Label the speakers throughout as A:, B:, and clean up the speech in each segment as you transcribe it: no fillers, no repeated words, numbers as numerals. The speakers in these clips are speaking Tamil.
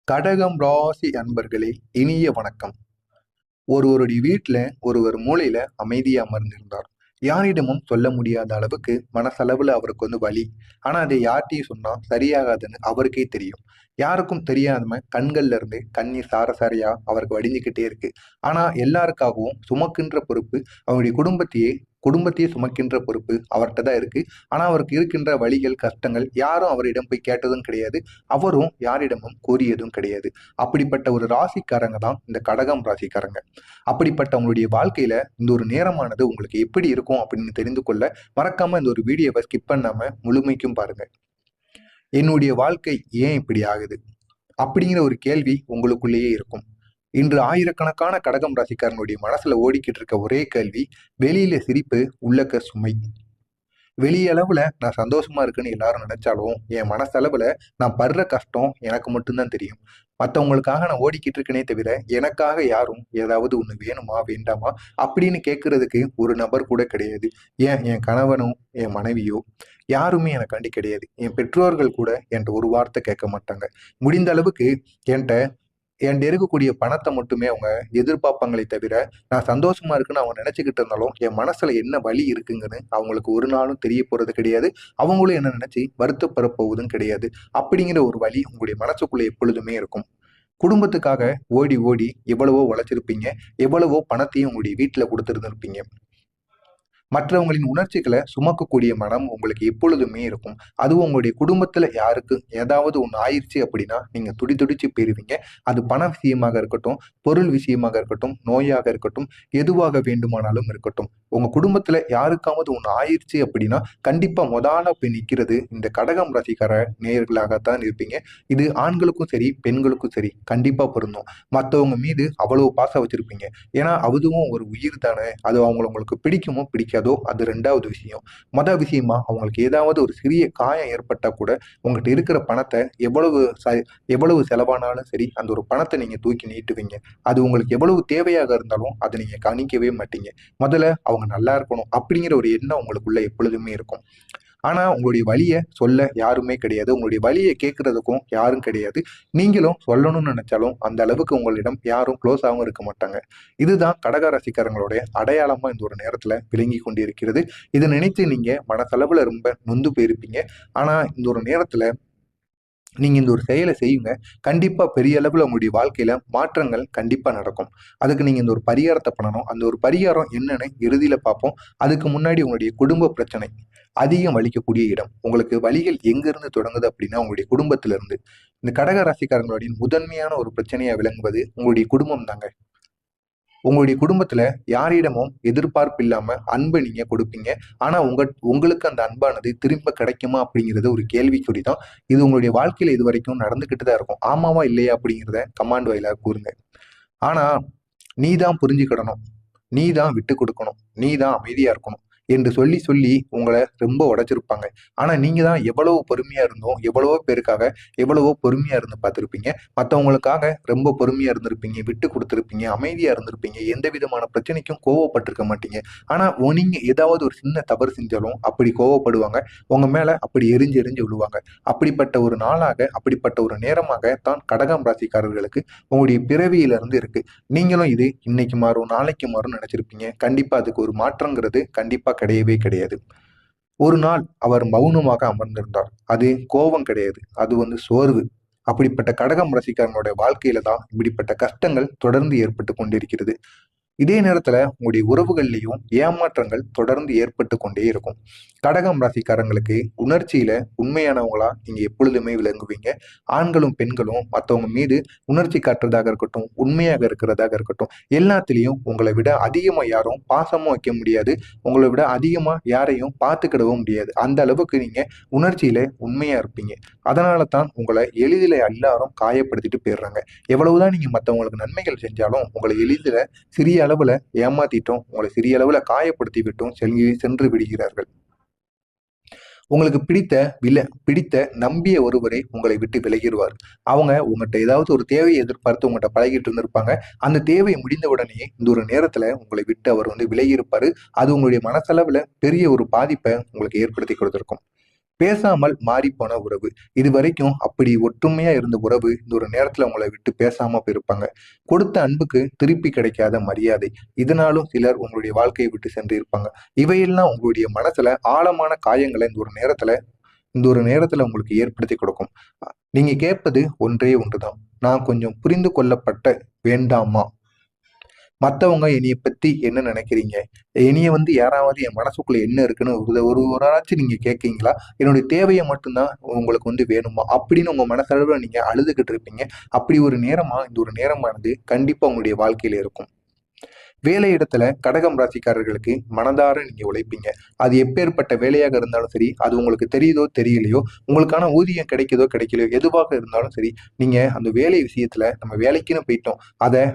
A: கடகம் ராசி அன்பர்களே, இனிய வணக்கம். ஒருவருடைய வீட்டுல ஒருவர் மூலையில அமைதியா அமர்ந்திருந்தார். யாரிடமும் சொல்ல முடியாத அளவுக்கு மனசளவுல அவருக்கு வலி. ஆனா அதை யார்கிட்டயும் சொன்னா சரியாகாதுன்னு அவருக்கே தெரியும். யாருக்கும் தெரியாம கண்கள்ல இருந்து கண்ணீர் சார சாரையா அவருக்கு வடிஞ்சுக்கிட்டே இருக்கு. ஆனா எல்லாருக்காகவும் சுமக்கின்ற பொறுப்பு, அவருடைய குடும்பத்தையே சுமக்கின்ற பொறுப்பு அவர்கிட்ட தான் இருக்கு. ஆனா அவருக்கு இருக்கின்ற வலிகள், கஷ்டங்கள் யாரும் அவரிடம் போய் கேட்டதும் கிடையாது. அவரும் யாரிடமும் கூறியதும் கிடையாது. அப்படிப்பட்ட ஒரு ராசிக்காரங்க தான் இந்த கடகம் ராசிக்காரங்க. அப்படிப்பட்ட உங்களுடைய வாழ்க்கையில இந்த ஒரு நேரமானது உங்களுக்கு எப்படி இருக்கும் அப்படின்னு தெரிந்து கொள்ள மறக்காம இந்த ஒரு வீடியோவை ஸ்கிப் பண்ணாம முழுமைக்கும் பாருங்க. என்னுடைய வாழ்க்கை ஏன் இப்படி ஆகுது அப்படிங்கிற ஒரு கேள்வி உங்களுக்குள்ளேயே இருக்கும். இன்று ஆயிரக்கணக்கான கடகம் ராசிக்காரனுடைய மனசுல ஓடிக்கிட்டு இருக்க ஒரே கேள்வி, வெளியில சிரிப்பு, உள்ளக்க சுமை. வெளியளவுல நான் சந்தோஷமா இருக்குன்னு எல்லாரும் நினைச்சாலும் என் மனசளவுல நான் படுற கஷ்டம் எனக்கு மட்டும்தான் தெரியும். மற்றவங்களுக்காக நான் ஓடிக்கிட்டு இருக்கேனே தவிர எனக்காக யாரும் ஏதாவது ஒண்ணு வேணுமா வேண்டாமா அப்படின்னு கேட்கறதுக்கு ஒரு நபர் கூட கிடையாது. ஏன் என் கணவனோ என் மனைவியோ யாருமே எனக்காண்டி கிடையாது. என் பெற்றோர்கள் கூட என்கிட்ட ஒரு வார்த்தை கேட்க மாட்டாங்க. முடிந்த அளவுக்கு என்கிட்ட என்கிட்ட இருக்கக்கூடிய பணத்தை மட்டுமே அவங்க எதிர்பார்ப்பாங்களே தவிர, நான் சந்தோஷமா இருக்குன்னு அவங்க நினைச்சுக்கிட்டு இருந்தாலும் என் மனசுல என்ன வலி இருக்குங்கன்னு அவங்களுக்கு ஒரு நாளும் தெரிய போறது கிடையாது. அவங்களும் என்ன நினைச்சு வருத்தப்பட போவதும் கிடையாது. அப்படிங்கிற ஒரு வலி உங்களுடைய மனசுக்குள்ள எப்பொழுதுமே இருக்கும். குடும்பத்துக்காக ஓடி ஓடி எவ்வளவோ உழைச்சிருப்பீங்க. எவ்வளவோ பணத்தையும் உங்களுடைய வீட்டுல கொடுத்துருந்துருப்பீங்க. மற்றவங்களின் உணர்ச்சிகளை சுமக்கக்கூடிய மனம் உங்களுக்கு எப்பொழுதுமே இருக்கும். அதுவும் உங்களுடைய குடும்பத்துல யாருக்கு ஏதாவது ஒண்ணு ஆயிடுச்சு அப்படின்னா நீங்க துடிச்சு போயிருவீங்க. அது பண விஷயமாக இருக்கட்டும், பொருள் விஷயமாக இருக்கட்டும், நோயாக இருக்கட்டும், எதுவாக வேண்டுமானாலும் இருக்கட்டும். உங்க குடும்பத்துல யாருக்காவது ஒண்ணு ஆயிடுச்சு அப்படின்னா கண்டிப்பா முதல்ல போய் நிக்கிறது இந்த கடகம் ராசிக்கார நேயர்களாகத்தான் இருப்பீங்க. இது ஆண்களுக்கும் சரி, பெண்களுக்கும் சரி கண்டிப்பா பொருந்தும். மற்றவங்க மீது அவ்வளவு பாசம் வச்சிருப்பீங்க. ஏன்னா அதுவும் ஒரு உயிர் தானே. அது உங்களுக்கு பிடிக்குமோ பிடிக்காதோ அது ரெண்டாவது விஷயம். விஷயமா அவங்களுக்கு ஏதாவது ஒரு சிறிய காயம் ஏற்பட்டா கூட உங்கள்கிட்ட இருக்கிற பணத்தை எவ்வளவு செலவானாலும் சரி அந்த ஒரு பணத்தை நீங்க தூக்கி நீட்டுவீங்க. அது உங்களுக்கு எவ்வளவு தேவையாக இருந்தாலும் அதை நீங்க கணிக்கவே மாட்டீங்க. முதல்ல அவங்க நல்லா இருக்கணும் அப்படிங்கிற ஒரு எண்ணம் உங்களுக்குள்ள எப்பொழுதுமே இருக்கும். ஆனா உங்களுடைய வலியை சொல்ல யாருமே கிடையாது. உங்களுடைய வலியை கேட்கறதுக்கும் யாரும் கிடையாது. நீங்களும் சொல்லணும்னு நினைச்சாலும் அந்த அளவுக்கு உங்களிடம் யாரும் க்ளோஸாகவும் இருக்க மாட்டாங்க. இதுதான் கடக ராசிக்காரங்களுடைய அடையாளமா இந்த ஒரு நேரத்துல விளங்கி கொண்டிருக்கிறது. இதை நினைத்து நீங்க மனசளவுல ரொம்ப நொந்து போயிருப்பீங்க. ஆனா இந்த ஒரு நேரத்துல நீங்க இந்த ஒரு செயலை செய்யுங்க. கண்டிப்பா பெரிய அளவுல உங்களுடைய வாழ்க்கையில மாற்றங்கள் கண்டிப்பா நடக்கும். அதுக்கு நீங்க இந்த ஒரு பரிகாரத்தை பண்ணணும். அந்த ஒரு பரிகாரம் என்னன்னு இறுதியில பார்ப்போம். அதுக்கு முன்னாடி உங்களுடைய குடும்ப பிரச்சனை அதிகம் வலிக்கக்கூடிய இடம். உங்களுக்கு வலிகள் எங்க இருந்து தொடங்குது அப்படின்னா உங்களுடைய குடும்பத்துல இருந்து. இந்த கடக ராசிக்காரங்களுடைய முதன்மையான ஒரு பிரச்சனையா விளங்குவது உங்களுடைய குடும்பம் தாங்க. உங்களுடைய குடும்பத்துல யாரிடமும் எதிர்பார்ப்பு இல்லாம அன்பை நீங்க கொடுப்பீங்க. ஆனா உங்களுக்கு அந்த அன்பானது திரும்ப கிடைக்குமா அப்படிங்கிறது ஒரு கேள்விக்குறி தான். இது உங்களுடைய வாழ்க்கையில இது வரைக்கும் நடந்துகிட்டு தான் இருக்கும். ஆமாவா இல்லையா அப்படிங்கிறத கமாண்ட் வாயிலாக கூறுங்க. ஆனா நீ தான் புரிஞ்சுக்கிடணும், நீ தான் விட்டு கொடுக்கணும், நீ தான் அமைதியா இருக்கணும் என்று சொல்லி சொல்லி உங்களை ரொம்ப உடைச்சிருப்பாங்க. ஆனா நீங்க தான் எவ்வளவு பொறுமையா இருந்தோம், எவ்வளவோ பேருக்காக எவ்வளவோ பொறுமையா இருந்து பார்த்திருப்பீங்க. மற்றவங்களுக்காக ரொம்ப பொறுமையா இருந்திருப்பீங்க, விட்டு கொடுத்திருப்பீங்க, அமைதியா இருந்திருப்பீங்க, எந்த விதமான பிரச்சனைக்கும் கோவப்பட்டிருக்க மாட்டீங்க. ஆனா நீங்க ஏதாவது ஒரு சின்ன தவறு செஞ்சாலும் அப்படி கோவப்படுவாங்க. உங்க மேல அப்படி எரிஞ்சு எரிஞ்சு விழுவாங்க. அப்படிப்பட்ட ஒரு நாளாக, அப்படிப்பட்ட ஒரு நேரமாக தான் கடகம் ராசிக்காரர்களுக்கு உங்களுடைய பிறவியில இருந்து இருக்கு. நீங்களும் இது இன்னைக்கு மாறும், நாளைக்கு மாறும் நினைச்சிருப்பீங்க. கண்டிப்பா அதுக்கு ஒரு மாற்றங்கிறது கண்டிப்பா கிடையவே கிடையாது. ஒரு நாள் அவர் மௌனமாக அமர்ந்திருந்தார். அது கோபம் கிடையாது. அது சோர்வு. அப்படிப்பட்ட கடகம் ராசிக்காரனுடைய வாழ்க்கையில தான் இப்படிப்பட்ட கஷ்டங்கள் தொடர்ந்து ஏற்பட்டு கொண்டிருக்கிறது. இதே நேரத்துல உங்களுடைய உறவுகள்லையும் ஏமாற்றங்கள் தொடர்ந்து ஏற்பட்டு கொண்டே இருக்கும். கடகம் ராசிக்காரங்களுக்கு உணர்ச்சியில உண்மையானவங்களா நீங்க எப்பொழுதுமே விளங்குவீங்க. ஆண்களும் பெண்களும் மற்றவங்க மீது உணர்ச்சி காட்டுறதாக இருக்கட்டும், உண்மையாக இருக்கிறதாக இருக்கட்டும், எல்லாத்திலையும் உங்களை விட அதிகமா யாரும் பாசமும் வைக்க முடியாது. உங்களை விட அதிகமா யாரையும் பார்த்துக்கிடவும் முடியாது. அந்த அளவுக்கு நீங்க உணர்ச்சியில உண்மையா இருப்பீங்க. அதனால தான் உங்களை எளிதில எல்லாரும் காயப்படுத்திட்டு போயிடுறாங்க. எவ்வளவுதான் நீங்க மற்றவங்களுக்கு நன்மைகள் செஞ்சாலும் உங்களை எளிதில சிறிய அளவுல ஏமாத்திட்டோம், உங்களை சிறிய அளவுல காயப்படுத்தி விட்டோம் சென்று விடுகிறார்கள். உங்களுக்கு பிடித்த நம்பிய ஒருவரை உங்களை விட்டு விலகிடுவார். அவங்க உங்கள்கிட்ட ஏதாவது ஒரு தேவையை எதிர்பார்த்து உங்கள்கிட்ட பழகிட்டு இருந்திருப்பாங்க. அந்த தேவை முடிந்த உடனே இந்த ஒரு நேரத்துல உங்களை விட்டு அவர் விலகி இருப்பாரு. அது உங்களுடைய மனசளவுல பெரிய ஒரு பாதிப்பை உங்களுக்கு ஏற்படுத்தி கொடுத்திருக்கும். பேசாமல் மாறிப்போன உறவு. இதுவரைக்கும் அப்படி ஒற்றுமையா இருந்த உறவு இந்த ஒரு நேரத்துல உங்களை விட்டு பேசாம போயிருப்பாங்க. கொடுத்த அன்புக்கு திருப்பி கிடைக்காத மரியாதை. இதனாலும் சிலர் உங்களுடைய வாழ்க்கையை விட்டு சென்று இருப்பாங்க. இவையெல்லாம் உங்களுடைய மனசுல ஆழமான காயங்களை இந்த ஒரு நேரத்துல உங்களுக்கு ஏற்படுத்தி கொடுக்கும். நீங்க கேட்பது ஒன்றே ஒன்றுதான். நான் கொஞ்சம் புரிந்து கொள்ளப்பட்ட வேண்டாமா? மத்தவங்க என்னைய பத்தி என்ன நினைக்கிறீங்க? என்னைய யாராவது என் மனசுக்குள்ள என்ன இருக்குன்னு ஒரு ஆராய்ச்சி நீங்க கேட்கீங்களா? என்னுடைய தேவைய மட்டும் தான் உங்களுக்கு வேணுமா? அப்படின்னு உங்க மனசளவுல நீங்க அழுதுகிட்டு இருப்பீங்க. அப்படி ஒரு நேரமா இந்த ஒரு நேரமானது கண்டிப்பா உங்களுடைய வாழ்க்கையில இருக்கும். வேலை இடத்துல கடகம் ராசிக்காரர்களுக்கு மனதார நீங்க உழைப்பீங்க. அது எப்பேற்பட்ட வேலையாக இருந்தாலும் சரி, அது உங்களுக்கு தெரியுதோ தெரியலையோ, உங்களுக்கான ஊதியம் கிடைக்குதோ கிடைக்கலையோ, எதுவாக இருந்தாலும் சரி, நீங்க அந்த வேலை விஷயத்துல நம்ம வேலைக்குன்னு போயிட்டோம்.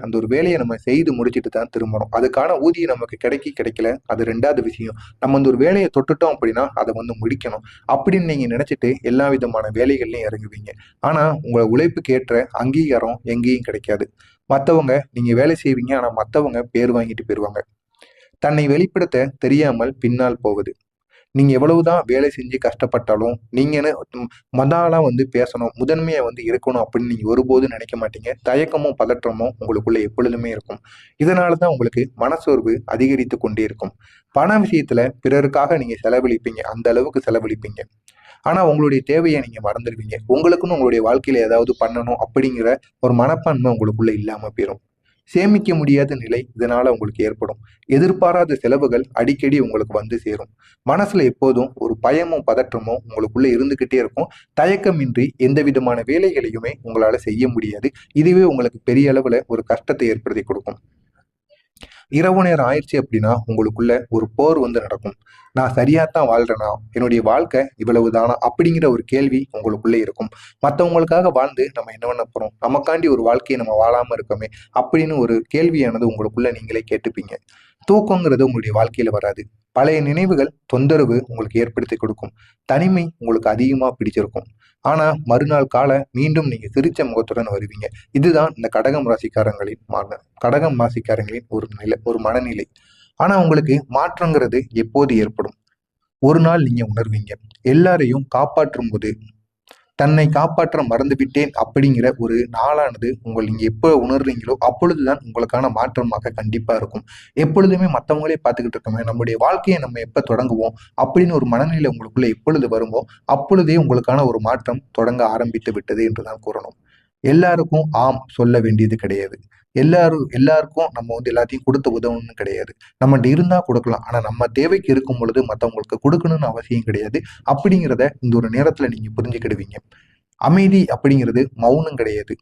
A: அந்த ஒரு வேலையை நம்ம செய்து முடிச்சுட்டு தான் திரும்பணும். அதுக்கான ஊதியம் நமக்கு கிடைக்கல, அது 2வது விஷயம். நம்ம ஒரு வேலையை தொட்டுட்டோம் அப்படின்னா அதை முடிக்கணும். அப்படின்னு நீங்க நினைச்சிட்டு எல்லா விதமான வேலைகள்லையும் இறங்குவீங்க. ஆனா உங்க உழைப்புக்கு ஏற்ற அங்கீகாரம் எங்கேயும் கிடைக்காது. மத்தவங்க நீங்க வேலை செய்வீங்க. ஆனா மத்தவங்க பேர் வாங்கிட்டு போயிருவாங்க. தன்னை வெளிப்படுத்த தெரியாமல் பின்னால் போவது. நீங்க எவ்வளவுதான் வேலை செஞ்சு கஷ்டப்பட்டாலும், நீங்கன்னு மொத ஆளா பேசணும், முதன்மையா இருக்கணும் அப்படின்னு நீங்க ஒருபோதும் நினைக்க மாட்டீங்க. தயக்கமும், பதற்றமும் உங்களுக்குள்ள எப்பொழுதுமே இருக்கும். இதனால தான் உங்களுக்கு மனசோர்வு அதிகரித்துக் கொண்டே இருக்கும். பண விஷயத்துல பிறருக்காக நீங்க செலவழிப்பீங்க. அந்த அளவுக்கு செலவழிப்பீங்க. ஆனா உங்களுடைய தேவையை நீங்க மறந்துடுவீங்க. உங்களுக்குன்னு உங்களுடைய வாழ்க்கையில ஏதாவது பண்ணணும் அப்படிங்கிற ஒரு மனப்பான்மை உங்களுக்குள்ள இல்லாம போயிரும். சேமிக்க முடியாத நிலை இதனால உங்களுக்கு ஏற்படும். எதிர்பாராத செலவுகள் அடிக்கடி உங்களுக்கு சேரும். மனசுல எப்போதும் ஒரு பயமும் பதற்றமும் உங்களுக்குள்ள இருந்துகிட்டே இருக்கும். தயக்கமின்றி எந்த விதமான வேலைகளையுமே உங்களால செய்ய முடியாது. இதுவே உங்களுக்கு பெரிய அளவுல ஒரு கஷ்டத்தை ஏற்படுத்தி கொடுக்கும். இரவு நேரம் ஆயிடுச்சு அப்படின்னா உங்களுக்குள்ள ஒரு போர் நடக்கும். நான் சரியாத்தான் வாழ்றேனா? என்னுடைய வாழ்க்கை இவ்வளவுதானா? அப்படிங்கிற ஒரு கேள்வி உங்களுக்குள்ளே இருக்கும். மற்றவங்களுக்காக வாழ்ந்து நம்ம என்ன பண்ண போறோம்? நமக்காண்டி ஒரு வாழ்க்கையை நம்ம வாழாம இருக்கோமே அப்படின்னு ஒரு கேள்வியானது உங்களுக்குள்ள நீங்களே கேட்டுப்பீங்க. தூக்கங்கிறது உங்களுடைய வாழ்க்கையில வராது. பழைய நினைவுகள் தொந்தரவு உங்களுக்கு ஏற்படுத்தி கொடுக்கும். தனிமை உங்களுக்கு அதிகமா பிடிச்சிருக்கும். ஆனா மறுநாள் காலை மீண்டும் நீங்க சிரிச்ச முகத்துடன் வருவீங்க. இதுதான் இந்த கடகம் ராசிக்காரங்களின் ஒரு மனநிலை. ஆனா உங்களுக்கு மாற்றங்கிறது எப்போது ஏற்படும்? ஒரு நாள் நீங்க உணர்வீங்க. எல்லாரையும் காப்பாற்றும் போது தன்னை காப்பாற்ற மறந்துவிட்டேன் அப்படிங்கிற ஒரு நாளானது நீங்க எப்போ உணர்றீங்களோ அப்பொழுதுதான் உங்களுக்கான மாற்றமாக கண்டிப்பா இருக்கும். எப்பொழுதுமே மற்றவங்களே பார்த்துக்கிட்டு இருக்கோமே, நம்முடைய வாழ்க்கையை நம்ம எப்ப தொடங்குவோம் அப்படின்னு ஒரு மனநிலை உங்களுக்குள்ள எப்பொழுது வருமோ அப்பொழுதே உங்களுக்கான ஒரு மாற்றம் தொடங்க ஆரம்பித்து விட்டது என்றுதான் கூறணும். எல்லாருக்கும் ஆம் சொல்ல வேண்டியது கிடையாது. எல்லாருக்கும் நம்ம எல்லாத்தையும் கொடுத்து உதவணும்னு கிடையாது. நம்மகிட்ட இருந்தா கொடுக்கலாம். ஆனா நம்ம தேவைக்கு இருக்கும் பொழுது மத்தவங்களுக்கு கொடுக்கணும்னு அவசியம் கிடையாது. அப்படிங்கிறத இந்த ஒரு நேரத்துல நீங்க புரிஞ்சுக்கிடுவீங்க. அமைதி அப்படிங்கிறது மௌனம் கிடையாது.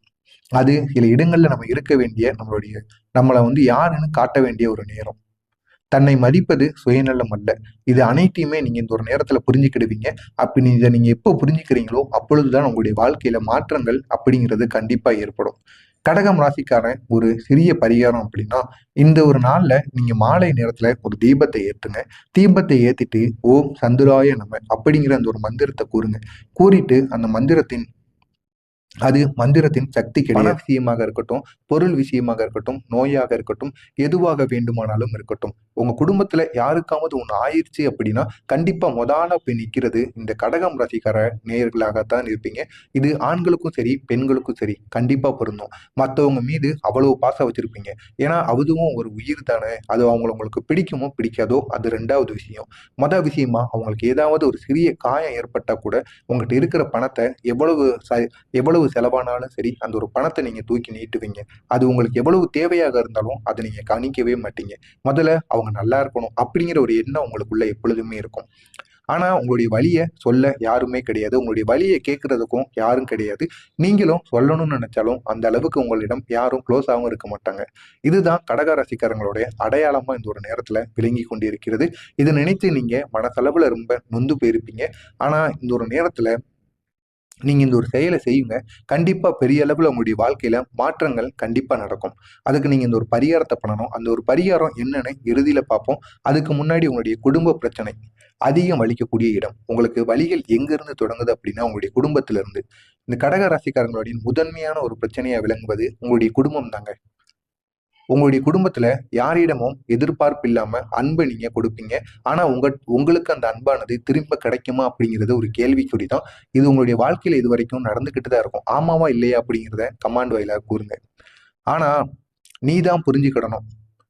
A: அது சில இடங்கள்ல நம்ம இருக்க வேண்டிய நம்மள யாருன்னு காட்ட வேண்டிய ஒரு நேரம். தன்னை மதிப்பது சுயநலம் அல்ல. இது அனைத்தையுமே நீங்க இந்த ஒரு நேரத்துல புரிஞ்சுக்கிடுவீங்க. அப்படி இதை நீங்க எப்போ புரிஞ்சுக்கிறீங்களோ அப்பொழுதுதான் உங்களுடைய வாழ்க்கையில மாற்றங்கள் அப்படிங்கிறது கண்டிப்பா ஏற்படும். கடகம் ராசிக்காரன் ஒரு சிறிய பரிகாரம் அப்படின்னா, இந்த ஒரு நாள்ல நீங்க மாலை நேரத்துல ஒரு தீபத்தை ஏற்றுங்க. தீபத்தை ஏத்திட்டு ஓம் சந்துராய நம அப்படிங்கிற அந்த ஒரு மந்திரத்தை கூறுங்க. கூறிட்டு அந்த மந்திரத்தின் சக்தி கிடையாது. பண விஷயமாக இருக்கட்டும், பொருள் விஷயமாக இருக்கட்டும், நோயாக இருக்கட்டும், எதுவாக வேண்டுமானாலும் இருக்கட்டும். உங்க குடும்பத்துல யாருக்காவது ஒண்ணு ஆயிருச்சு அப்படின்னா கண்டிப்பா ஆளா போய் நிக்கிறது இந்த கடகம் ராசிக்கார நேயர்களாகத்தான் இருப்பீங்க. இது ஆண்களுக்கும் சரி, பெண்களுக்கும் சரி கண்டிப்பா பொருந்தும். மத்தவங்க மீது அவ்வளவு பாசம் வச்சிருப்பீங்க. ஏன்னா அதுவும் ஒரு உயிர் தானே. அது உங்களுக்கு பிடிக்குமோ பிடிக்காதோ அது 2வது விஷயம். விஷயமா அவங்களுக்கு ஏதாவது ஒரு சிறிய காயம் ஏற்பட்டா கூட உங்ககிட்ட இருக்கிற பணத்தை எவ்வளவு செலவானாலும் சரி அந்த ஒரு பணத்தை நீங்க தூக்கி நீட்டுவீங்க. அது உங்களுக்கு எவ்வளவு தேவையாக இருந்தாலும் அதை நீங்க கணிக்கவே மாட்டீங்க. முதல்ல அவங்க நல்லா இருக்கணும் அப்படிங்கிற ஒரு எண்ணம் உங்களுக்குள்ள எப்பொழுதுமே இருக்கும். ஆனா உங்களுடைய வலிய சொல்ல யாருமே கிடையாது. உங்களுடைய வலியை கேட்கறதுக்கும் யாரும் கிடையாது. நீங்களும் சொல்லணும்னு நினைச்சாலும் அந்த அளவுக்கு உங்களிடம் யாரும் க்ளோஸாவும் இருக்க மாட்டாங்க. இதுதான் கடக ராசிக்காரங்களுடைய அடையாளமா இந்த ஒரு நேரத்துல விளங்கி கொண்டிருக்கிறது. இதை நினைத்து நீங்க மனசளவுல ரொம்ப நொந்து போயிருப்பீங்க. ஆனா இந்த ஒரு நேரத்துல நீங்க இந்த ஒரு செயலை செய்யுங்க. கண்டிப்பா பெரிய அளவுல உங்களுடைய வாழ்க்கையில மாற்றங்கள் கண்டிப்பா நடக்கும். அதுக்கு நீங்க இந்த ஒரு பரிகாரத்தை பண்ணணும். அந்த ஒரு பரிகாரம் என்னன்னு இறுதியில பார்ப்போம். அதுக்கு முன்னாடி உங்களுடைய குடும்ப பிரச்சனை அதிகம் வலிக்கக்கூடிய இடம். உங்களுக்கு வலிகள் எங்கிருந்து தொடங்குது அப்படின்னா உங்களுடைய குடும்பத்தில இருந்து. இந்த கடக ராசிக்காரங்களுடைய முதன்மையான ஒரு பிரச்சனையா விளங்குவது உங்களுடைய குடும்பம் தாங்க. உங்களுடைய குடும்பத்துல யாரிடமும் எதிர்பார்ப்பு இல்லாம அன்பை நீங்க கொடுப்பீங்க. ஆனா உங்களுக்கு அந்த அன்பானது திரும்ப கிடைக்குமா அப்படிங்கிறது ஒரு கேள்விக்குறி தான். இது உங்களுடைய வாழ்க்கையில இதுவரைக்கும் நடந்துகிட்டு தான் இருக்கும். ஆமாவா இல்லையா அப்படிங்கிறத கமாண்ட் வாயிலா கூறுங்க. ஆனா நீ தான் புரிஞ்சுக்கிடணும்.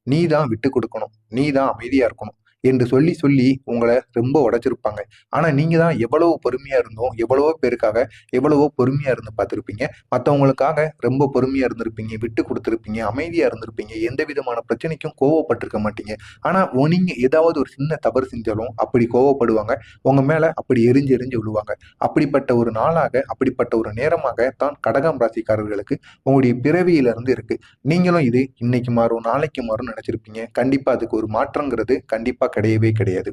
A: நீ தான் விட்டு கொடுக்கணும். நீ தான் அமைதியா இருக்கணும் என்று சொல்லி சொல்லி உங்கள ரொம்ப உடைச்சிருப்பாங்க. ஆனா நீங்க தான் எவ்வளவு பொறுமையா இருந்தும், எவ்வளவோ பேருக்காக எவ்வளவோ பொறுமையா இருந்து பார்த்திருப்பீங்க. மத்தவங்களுக்காக ரொம்ப பொறுமையா இருந்திருப்பீங்க, விட்டு குடுத்திருப்பீங்க, அமைதியா இருந்திருப்பீங்க. எந்த விதமான பிரச்சனைக்கும் கோவப்பட்டிருக்க மாட்டீங்க. ஆனா நீங்க ஏதாவது ஒரு சின்ன தவறு செஞ்சாலும் அப்படி கோவப்படுவாங்க. உங்க மேல அப்படி எரிஞ்சு எரிஞ்சு விழுவாங்க. அப்படிப்பட்ட ஒரு நாளாக, அப்படிப்பட்ட ஒரு நேரமாக தான் கடகம் ராசிக்காரர்களுக்கு உங்களுடைய பிறவியிலிருந்து இருக்கு. நீங்களும் இது இன்னைக்கு மாறும், நாளைக்கு மாறும்னு நினைச்சிருப்பீங்க. கண்டிப்பா அதுக்கு ஒரு மாற்றங்கிறது கண்டிப்பா கிடையவே கிடையாது.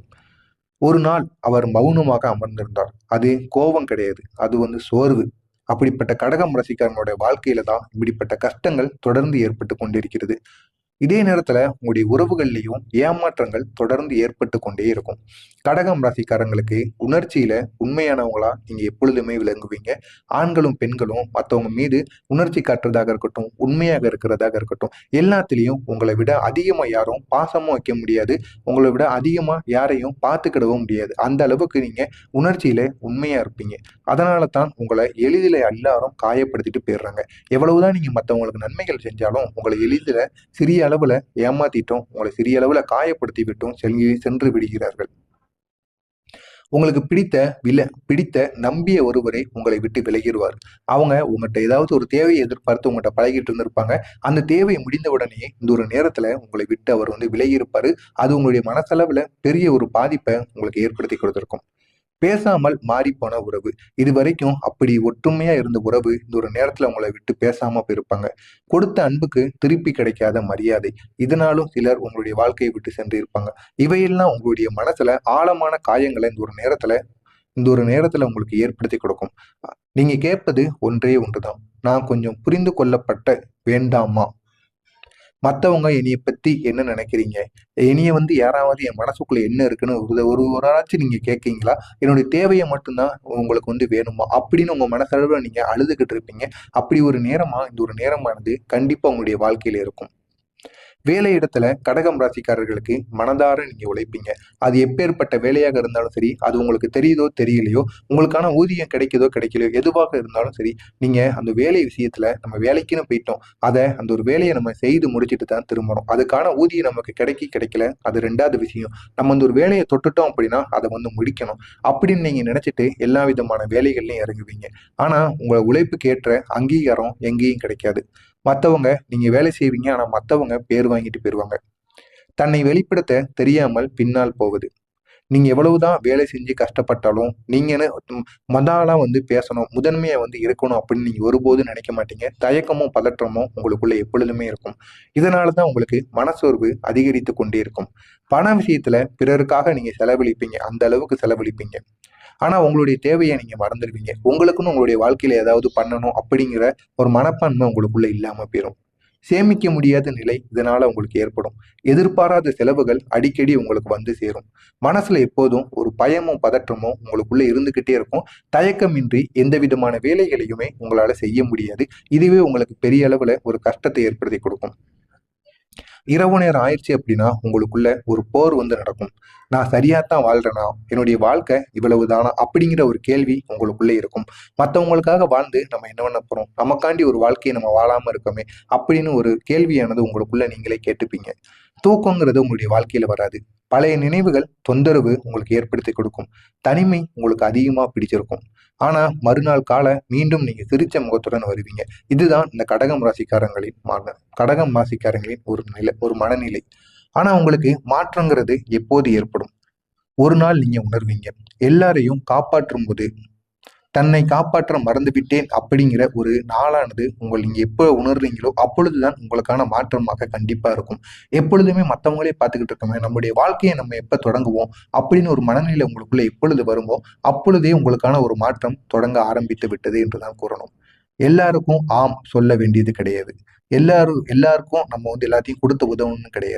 A: ஒரு நாள் அவர் மௌனமாக அமர்ந்திருந்தார். அது கோபம் கிடையாது. அது சோர்வு. அப்படிப்பட்ட கடகம் ராசிக்காரனுடைய வாழ்க்கையில தான் இப்படிப்பட்ட கஷ்டங்கள் தொடர்ந்து ஏற்பட்டு கொண்டிருக்கிறது. இதே நேரத்துல உங்களுடைய உறவுகள்லயும் ஏமாற்றங்கள் தொடர்ந்து ஏற்பட்டு கொண்டே இருக்கும். கடகம் ராசிக்காரங்களுக்கு உணர்ச்சியில உண்மையானவங்களா நீங்க எப்பொழுதுமே விளங்குவீங்க. ஆண்களும் பெண்களும் மத்தவங்க மீது உணர்ச்சி காட்டுறதாக இருக்கட்டும், உண்மையாக இருக்கிறதாக இருக்கட்டும், எல்லாத்துலயும் உங்களை விட அதிகமா யாரும் பாசமும் வைக்க முடியாது. உங்களை விட அதிகமா யாரையும் பார்த்துக்கிடவும் முடியாது. அந்த அளவுக்கு நீங்க உணர்ச்சியில உண்மையா இருப்பீங்க. அதனால தான் உங்களை எளிதில எல்லாரும் காயப்படுத்திட்டு போயிடுறாங்க. எவ்வளவுதான் நீங்க மத்தவங்களுக்கு நன்மைகள் செஞ்சாலும் உங்களை எளிதில சிறிய அளவுல ஏமாத்திட்டோம், உங்களை சிறிய அளவுல காயப்படுத்தி விட்டோம் சென்று விடுகிறார்கள். உங்களுக்கு பிடித்த நம்பிய ஒருவரை உங்களை விட்டு விலகிடுவார். அவங்க உங்கள்கிட்ட ஏதாவது ஒரு தேவையை எதிர்பார்த்து உங்கள்கிட்ட பழகிட்டு இருந்திருப்பாங்க. அந்த தேவை முடிந்த உடனே இந்த ஒரு நேரத்துல உங்களை விட்டு அவர் விலகி இருப்பாரு. அது உங்களுடைய மனசளவுல பெரிய ஒரு பாதிப்பை உங்களுக்கு ஏற்படுத்தி கொடுத்திருக்கும். பேசாமல் மாறிப்போன உறவு. இதுவரைக்கும் அப்படி ஒற்றுமையா இருந்த உறவு இந்த ஒரு நேரத்துல உங்களை விட்டு பேசாம போயிருப்பாங்க. கொடுத்த அன்புக்கு திருப்பி கிடைக்காத மரியாதை. இதனாலும் சிலர் உங்களுடைய வாழ்க்கையை விட்டு சென்று இருப்பாங்க. இவையெல்லாம் உங்களுடைய மனசுல ஆழமான காயங்களை இந்த ஒரு நேரத்துல உங்களுக்கு ஏற்படுத்தி கொடுக்கும். நீங்க கேட்பது ஒன்றே ஒன்றுதான். நான் கொஞ்சம் புரிந்து கொள்ளப்பட்ட வேண்டாமா? மத்தவங்க என்னைய பத்தி என்ன நினைக்கிறீங்க? என்னைய யாராவது என் மனசுக்குள்ள என்ன இருக்குன்னு ஒரு ஆராய்ச்சி நீங்க கேட்கீங்களா? என்னுடைய தேவைய மட்டும் தான் உங்களுக்கு வேணுமா? அப்படின்னு உங்க மனசளவுல நீங்க அழுதுகிட்டு இருப்பீங்க. அப்படி ஒரு நேரமா இந்த ஒரு நேரமானது கண்டிப்பா உங்களுடைய வாழ்க்கையில இருக்கும். வேலை இடத்துல கடகம் ராசிக்காரர்களுக்கு மனதார நீங்க உழைப்பீங்க. அது எப்பேற்பட்ட வேலையாக இருந்தாலும் சரி, அது உங்களுக்கு தெரியுதோ தெரியலையோ, உங்களுக்கான ஊதியம் கிடைக்குதோ கிடைக்கலையோ, எதுவாக இருந்தாலும் சரி, நீங்க அந்த வேலை விஷயத்துல நம்ம வேலைக்குன்னு போயிட்டோம். அந்த ஒரு வேலையை நம்ம செய்து முடிச்சுட்டு தான் திரும்பணும். அதுக்கான ஊதியம் நமக்கு கிடைக்கல, அது 2வது விஷயம். நம்ம ஒரு வேலையை தொட்டுட்டோம் அப்படின்னா அதை முடிக்கணும். அப்படின்னு நீங்க நினைச்சிட்டு எல்லா விதமான வேலைகள்லயும் இறங்குவீங்க. ஆனா உங்க உழைப்புக்கு ஏற்ற அங்கீகாரம் எங்கேயும் கிடைக்காது. நீங்க வேலை செய்வீங்க. ஆனா மத்தவங்க பேர் வாங்கிட்டு போயிருவாங்க. தன்னை வெளிப்படுத்த தெரியாமல் பின்னால் போவது. நீங்க எவ்வளவுதான் வேலை செஞ்சு கஷ்டப்பட்டாலும், நீங்கன்னு மொத ஆளா பேசணும், முதன்மையா இருக்கணும் அப்படின்னு நீங்க ஒருபோதும் நினைக்க மாட்டீங்க. தயக்கமும், பதற்றமும் உங்களுக்குள்ள எப்பொழுதுமே இருக்கும். இதனால தான் உங்களுக்கு மனசோர்வு அதிகரித்து கொண்டே இருக்கும். பண விஷயத்துல பிறருக்காக நீங்க செலவழிப்பீங்க. அந்த அளவுக்கு செலவழிப்பீங்க. ஆனா உங்களுடைய தேவையை நீங்க மறந்துடுவீங்க. உங்களுக்குன்னு உங்களுடைய வாழ்க்கையில ஏதாவது பண்ணணும் அப்படிங்கிற ஒரு மனப்பான்மை உங்களுக்குள்ள இல்லாம போயிரும். சேமிக்க முடியாத நிலை இதனால உங்களுக்கு ஏற்படும். எதிர்பாராத செலவுகள் அடிக்கடி உங்களுக்கு சேரும். மனசுல எப்போதும் ஒரு பயமும் பதற்றமும் உங்களுக்குள்ள இருந்துகிட்டே இருக்கும். தயக்கமின்றி எந்த விதமான வேலைகளையுமே உங்களால செய்ய முடியாது. இதுவே உங்களுக்கு பெரிய அளவுல ஒரு கஷ்டத்தை ஏற்படுத்தி கொடுக்கும். இரவு நேரம் ஆயிடுச்சு அப்படின்னா உங்களுக்குள்ள ஒரு போர் நடக்கும். நான் சரியாத்தான் வாழ்றேனா? என்னுடைய வாழ்க்கை இவ்வளவுதானா? அப்படிங்கிற ஒரு கேள்வி உங்களுக்குள்ளே இருக்கும். மற்றவங்களுக்காக வாழ்ந்து நம்ம என்ன பண்ண போறோம்? நமக்காண்டி ஒரு வாழ்க்கையை நம்ம வாழாம இருக்கோமே அப்படின்னு ஒரு கேள்வியானது உங்களுக்குள்ள நீங்களே கேட்டுப்பீங்க. தூக்கங்கிறது உங்களுடைய வாழ்க்கையில வராது. பழைய நினைவுகள் தொந்தரவு உங்களுக்கு ஏற்படுத்தி கொடுக்கும். தனிமை உங்களுக்கு அதிகமா பிடிச்சிருக்கும். ஆனா மறுநாள் மீண்டும் நீங்க சிரிச்ச முகத்துடன் வருவீங்க. இதுதான் இந்த கடகம் ராசிக்காரங்களின் ஒரு மனநிலை. ஆனா உங்களுக்கு மாற்றங்கிறது எப்போது ஏற்படும்? ஒரு நாள் நீங்க உணர்வீங்க. எல்லாரையும் காப்பாற்றும் போது தன்னை காப்பாற்ற மறந்துவிட்டேன் அப்படிங்கிற ஒரு நாளானது நீங்க எப்போ உணர்றீங்களோ அப்பொழுதுதான் உங்களுக்கான மாற்றமாக கண்டிப்பா இருக்கும். எப்பொழுதுமே மற்றவங்களே பார்த்துக்கிட்டு இருக்கோமே, நம்முடைய வாழ்க்கையை நம்ம எப்ப தொடங்குவோம் அப்படின்னு ஒரு மனநிலை உங்களுக்குள்ள எப்பொழுது வருமோ அப்பொழுதே உங்களுக்கான ஒரு மாற்றம் தொடங்க ஆரம்பித்து விட்டது என்றுதான் கூறணும். எல்லாருக்கும் ஆம் சொல்ல வேண்டியது கிடையாது. எல்லாருக்கும் நம்ம எல்லாத்தையும் கொடுத்து உதவணும்னு கிடையாது.